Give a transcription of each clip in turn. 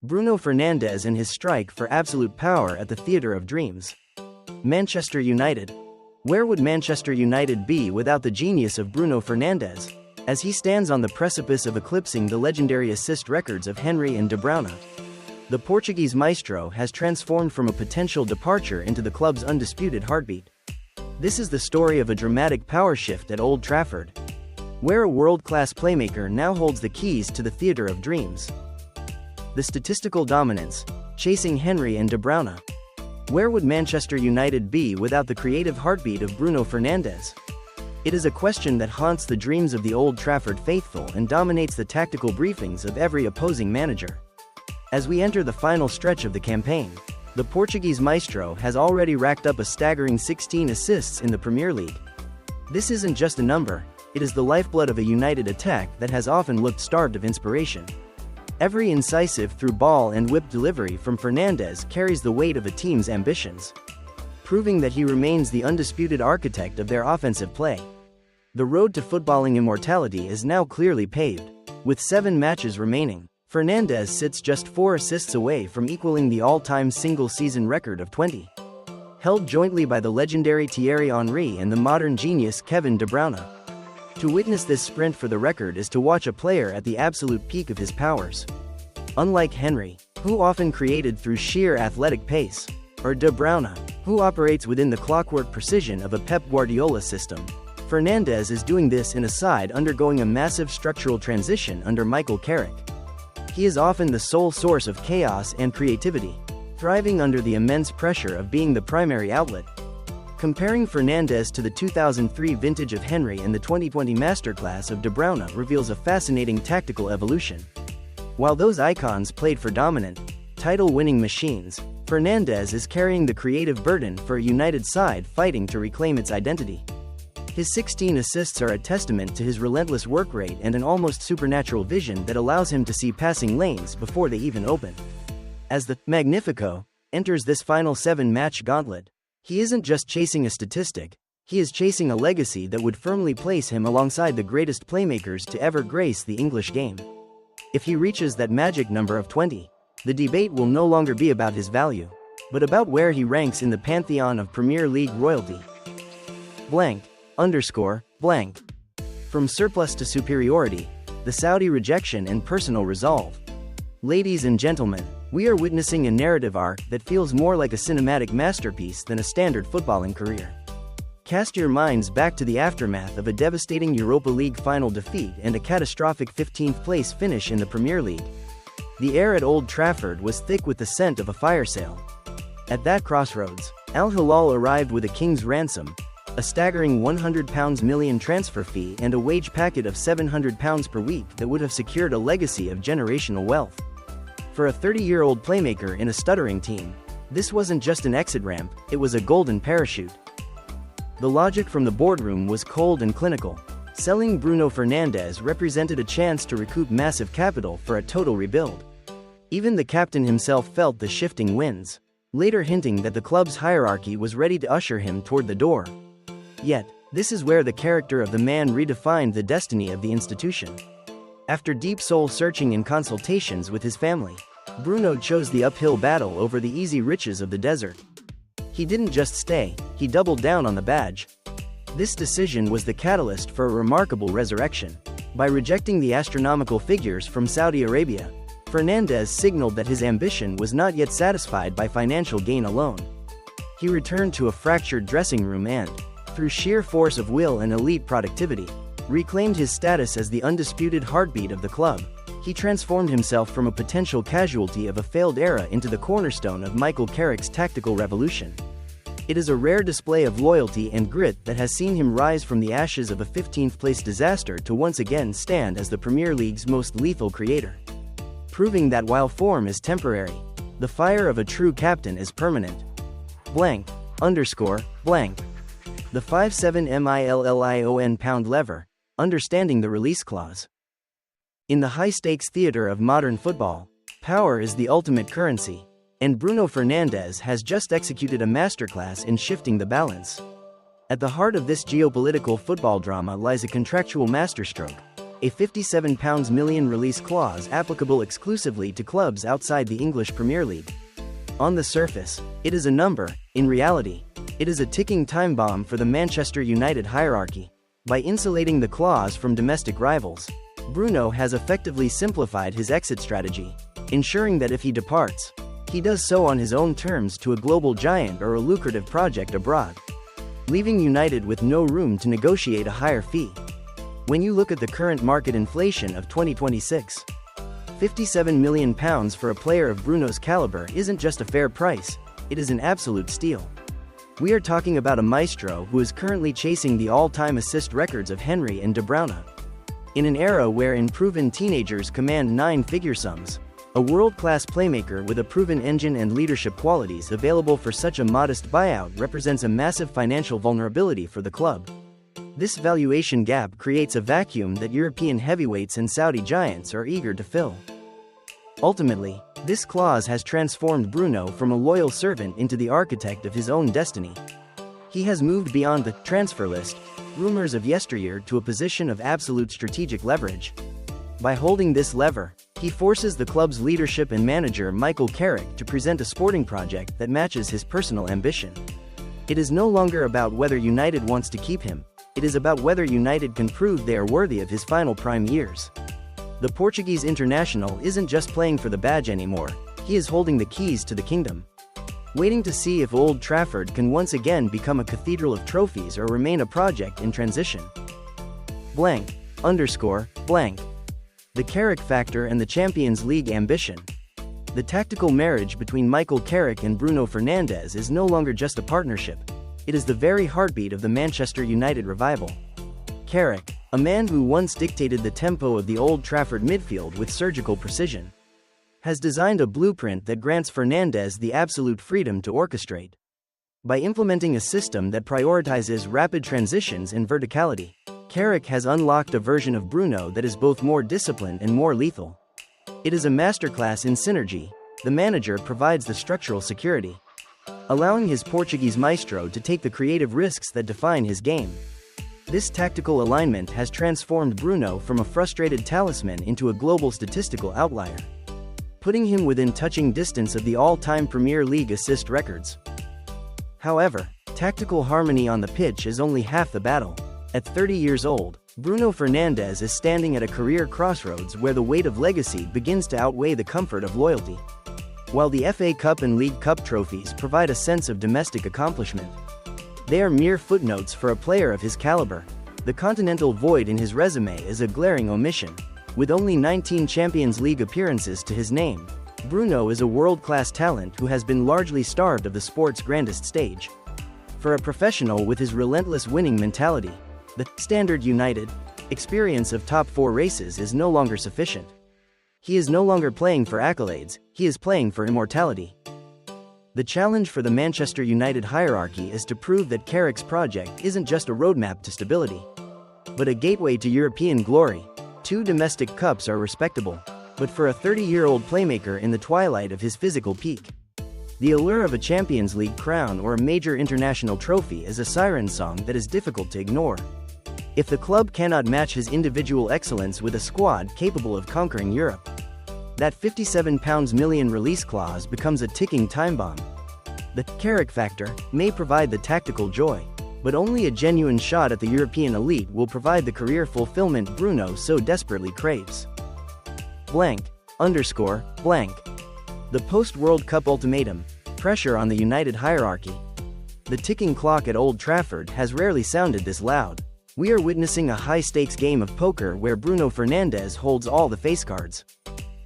Bruno Fernandes and his strike for absolute power at the theatre of dreams. Manchester United. Where would Manchester United be without the genius of Bruno Fernandes, as he stands on the precipice of eclipsing the legendary assist records of Henry and De Bruyne? The Portuguese maestro has transformed from a potential departure into the club's undisputed heartbeat. This is the story of a dramatic power shift at Old Trafford, where a world-class playmaker now holds the keys to the theatre of dreams. The statistical dominance, chasing Henry and De Bruyne. Where would Manchester United be without the creative heartbeat of Bruno Fernandes? It is a question that haunts the dreams of the Old Trafford faithful and dominates the tactical briefings of every opposing manager. As we enter the final stretch of the campaign, the Portuguese maestro has already racked up a staggering 16 assists in the Premier League. This isn't just a number, it is the lifeblood of a United attack that has often looked starved of inspiration. Every incisive through ball and whip delivery from Fernandes carries the weight of a team's ambitions, proving that he remains the undisputed architect of their offensive play. The road to footballing immortality is now clearly paved. With 7 matches remaining, Fernandes sits just 4 assists away from equaling the all-time single-season record of 20, held jointly by the legendary Thierry Henry and the modern genius Kevin De Bruyne. To witness this sprint for the record is to watch a player at the absolute peak of his powers. Unlike Henry, who often created through sheer athletic pace, or De Bruyne, who operates within the clockwork precision of a Pep Guardiola system, Fernandes is doing this in a side undergoing a massive structural transition under Michael Carrick. He is often the sole source of chaos and creativity, thriving under the immense pressure of being the primary outlet. Comparing Fernandes to the 2003 vintage of Henry and the 2020 masterclass of De Bruyne reveals a fascinating tactical evolution. While those icons played for dominant, title-winning machines, Fernandes is carrying the creative burden for a United side fighting to reclaim its identity. His 16 assists are a testament to his relentless work rate and an almost supernatural vision that allows him to see passing lanes before they even open. As the Magnifico enters this final 7-match gauntlet, he isn't just chasing a statistic, he is chasing a legacy that would firmly place him alongside the greatest playmakers to ever grace the English game. If he reaches that magic number of 20, the debate will no longer be about his value, but about where he ranks in the pantheon of Premier League royalty. Blank. From surplus to superiority, the Saudi rejection and personal resolve. Ladies and gentlemen, we are witnessing a narrative arc that feels more like a cinematic masterpiece than a standard footballing career. Cast your minds back to the aftermath of a devastating Europa League final defeat and a catastrophic 15th place finish in the Premier League. The air at Old Trafford was thick with the scent of a fire sale. At that crossroads, Al Hilal arrived with a king's ransom, a staggering £100 million transfer fee and a wage packet of £700 per week that would have secured a legacy of generational wealth. For a 30-year-old playmaker in a stuttering team, this wasn't just an exit ramp, it was a golden parachute. The logic from the boardroom was cold and clinical. Selling Bruno Fernandes represented a chance to recoup massive capital for a total rebuild. Even the captain himself felt the shifting winds, later hinting that the club's hierarchy was ready to usher him toward the door. Yet, this is where the character of the man redefined the destiny of the institution. After deep soul-searching and consultations with his family, Bruno chose the uphill battle over the easy riches of the desert. He didn't just stay, he doubled down on the badge. This decision was the catalyst for a remarkable resurrection. By rejecting the astronomical figures from Saudi Arabia, Fernandes signaled that his ambition was not yet satisfied by financial gain alone. He returned to a fractured dressing room and, through sheer force of will and elite productivity, reclaimed his status as the undisputed heartbeat of the club. He transformed himself from a potential casualty of a failed era into the cornerstone of Michael Carrick's tactical revolution. It is a rare display of loyalty and grit that has seen him rise from the ashes of a 15th-place disaster to once again stand as the Premier League's most lethal creator. Proving that while form is temporary, the fire of a true captain is permanent. The 5/7 million pound lever, understanding the release clause. In the high-stakes theater of modern football, power is the ultimate currency, and Bruno Fernandes has just executed a masterclass in shifting the balance. At the heart of this geopolitical football drama lies a contractual masterstroke, a £57 million release clause applicable exclusively to clubs outside the English Premier League. On the surface, it is a number. In reality, it is a ticking time bomb for the Manchester United hierarchy. By insulating the clause from domestic rivals, Bruno has effectively simplified his exit strategy, ensuring that if he departs, he does so on his own terms to a global giant or a lucrative project abroad, leaving United with no room to negotiate a higher fee. When you look at the current market inflation of 2026, £57 million for a player of Bruno's caliber isn't just a fair price, it is an absolute steal. We are talking about a maestro who is currently chasing the all-time assist records of Henry and De Bruyne. In an era wherein proven teenagers command nine-figure sums, a world-class playmaker with a proven engine and leadership qualities available for such a modest buyout represents a massive financial vulnerability for the club. This valuation gap creates a vacuum that European heavyweights and Saudi giants are eager to fill. Ultimately, this clause has transformed Bruno from a loyal servant into the architect of his own destiny. He has moved beyond the transfer list, rumors of yesteryear, to a position of absolute strategic leverage. By holding this lever, he forces the club's leadership and manager Michael Carrick to present a sporting project that matches his personal ambition. It is no longer about whether United wants to keep him, it is about whether United can prove they are worthy of his final prime years. The Portuguese international isn't just playing for the badge anymore, he is holding the keys to the kingdom. Waiting to see if Old Trafford can once again become a cathedral of trophies or remain a project in transition. ___. The Carrick factor and the Champions League ambition. The tactical marriage between Michael Carrick and Bruno Fernandes is no longer just a partnership, it is the very heartbeat of the Manchester United revival. Carrick, a man who once dictated the tempo of the Old Trafford midfield with surgical precision, has designed a blueprint that grants Fernandes the absolute freedom to orchestrate. By implementing a system that prioritizes rapid transitions and verticality, Carrick has unlocked a version of Bruno that is both more disciplined and more lethal. It is a masterclass in synergy. The manager provides the structural security, allowing his Portuguese maestro to take the creative risks that define his game. This tactical alignment has transformed Bruno from a frustrated talisman into a global statistical outlier, putting him within touching distance of the all-time Premier League assist records. However, tactical harmony on the pitch is only half the battle. At 30 years old, Bruno Fernandes is standing at a career crossroads where the weight of legacy begins to outweigh the comfort of loyalty. While the FA Cup and League Cup trophies provide a sense of domestic accomplishment, they are mere footnotes for a player of his caliber. The continental void in his resume is a glaring omission. With only 19 Champions League appearances to his name, Bruno is a world-class talent who has been largely starved of the sport's grandest stage. For a professional with his relentless winning mentality, the standard United experience of top four races is no longer sufficient. He is no longer playing for accolades, he is playing for immortality. The challenge for the Manchester United hierarchy is to prove that Carrick's project isn't just a roadmap to stability, but a gateway to European glory. 2 domestic cups are respectable, but for a 30-year-old playmaker in the twilight of his physical peak, the allure of a Champions League crown or a major international trophy is a siren song that is difficult to ignore. If the club cannot match his individual excellence with a squad capable of conquering Europe, that £57 million release clause becomes a ticking time bomb. The Carrick factor may provide the tactical joy, but only a genuine shot at the European elite will provide the career fulfillment Bruno so desperately craves. ___. The post-World Cup ultimatum, pressure on the United hierarchy. The ticking clock at Old Trafford has rarely sounded this loud. We are witnessing a high-stakes game of poker where Bruno Fernandes holds all the face cards,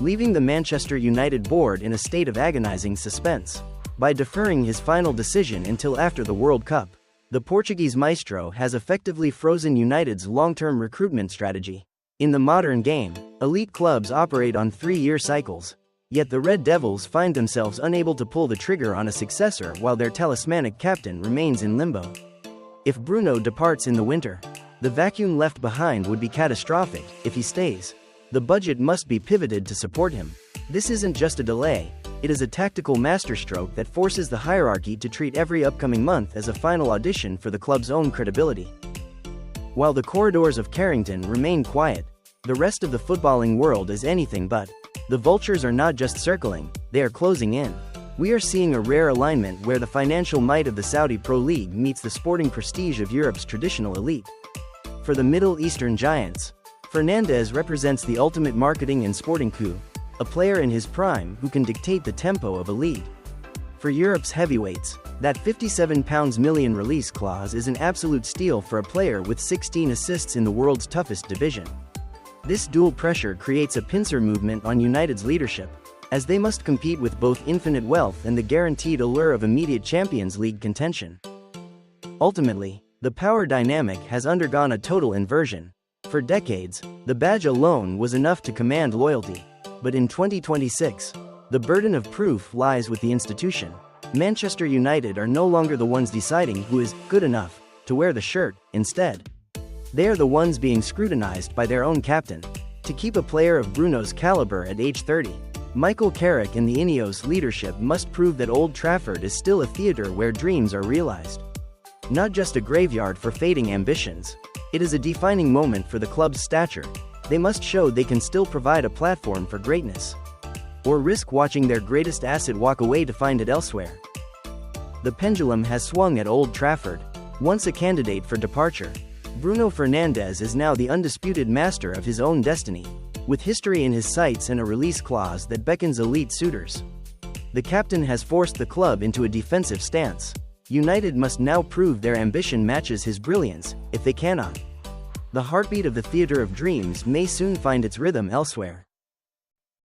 leaving the Manchester United board in a state of agonizing suspense. By deferring his final decision until after the World Cup, the Portuguese maestro has effectively frozen United's long-term recruitment strategy. In the modern game, elite clubs operate on 3-year cycles, yet the Red Devils find themselves unable to pull the trigger on a successor while their talismanic captain remains in limbo. If Bruno departs in the winter, the vacuum left behind would be catastrophic. If he stays, the budget must be pivoted to support him. This isn't just a delay, it is a tactical masterstroke that forces the hierarchy to treat every upcoming month as a final audition for the club's own credibility. While the corridors of Carrington remain quiet, The rest of the footballing world is anything but. The vultures are not just circling, they are closing in. We are seeing a rare alignment where the financial might of the Saudi Pro League meets the sporting prestige of Europe's traditional elite. For the Middle Eastern giants, Fernandes represents the ultimate marketing and sporting coup, a player in his prime who can dictate the tempo of a league. For Europe's heavyweights, that £57 million release clause is an absolute steal for a player with 16 assists in the world's toughest division. This dual pressure creates a pincer movement on United's leadership, as they must compete with both infinite wealth and the guaranteed allure of immediate Champions League contention. Ultimately, the power dynamic has undergone a total inversion. For decades, the badge alone was enough to command loyalty. But in 2026, the burden of proof lies with the institution. Manchester United are no longer the ones deciding who is good enough to wear the shirt. Instead, they are the ones being scrutinized by their own captain. To keep a player of Bruno's caliber at age 30, Michael Carrick and the Ineos leadership must prove that Old Trafford is still a theater where dreams are realized. Not just a graveyard for fading ambitions. It is a defining moment for the club's stature. They must show they can still provide a platform for greatness, or risk watching their greatest asset walk away to find it elsewhere. The pendulum has swung at Old Trafford. Once a candidate for departure, Bruno Fernandes is now the undisputed master of his own destiny, with history in his sights and a release clause that beckons elite suitors. The captain has forced the club into a defensive stance. United must now prove their ambition matches his brilliance. If they cannot, the heartbeat of the theater of dreams may soon find its rhythm elsewhere.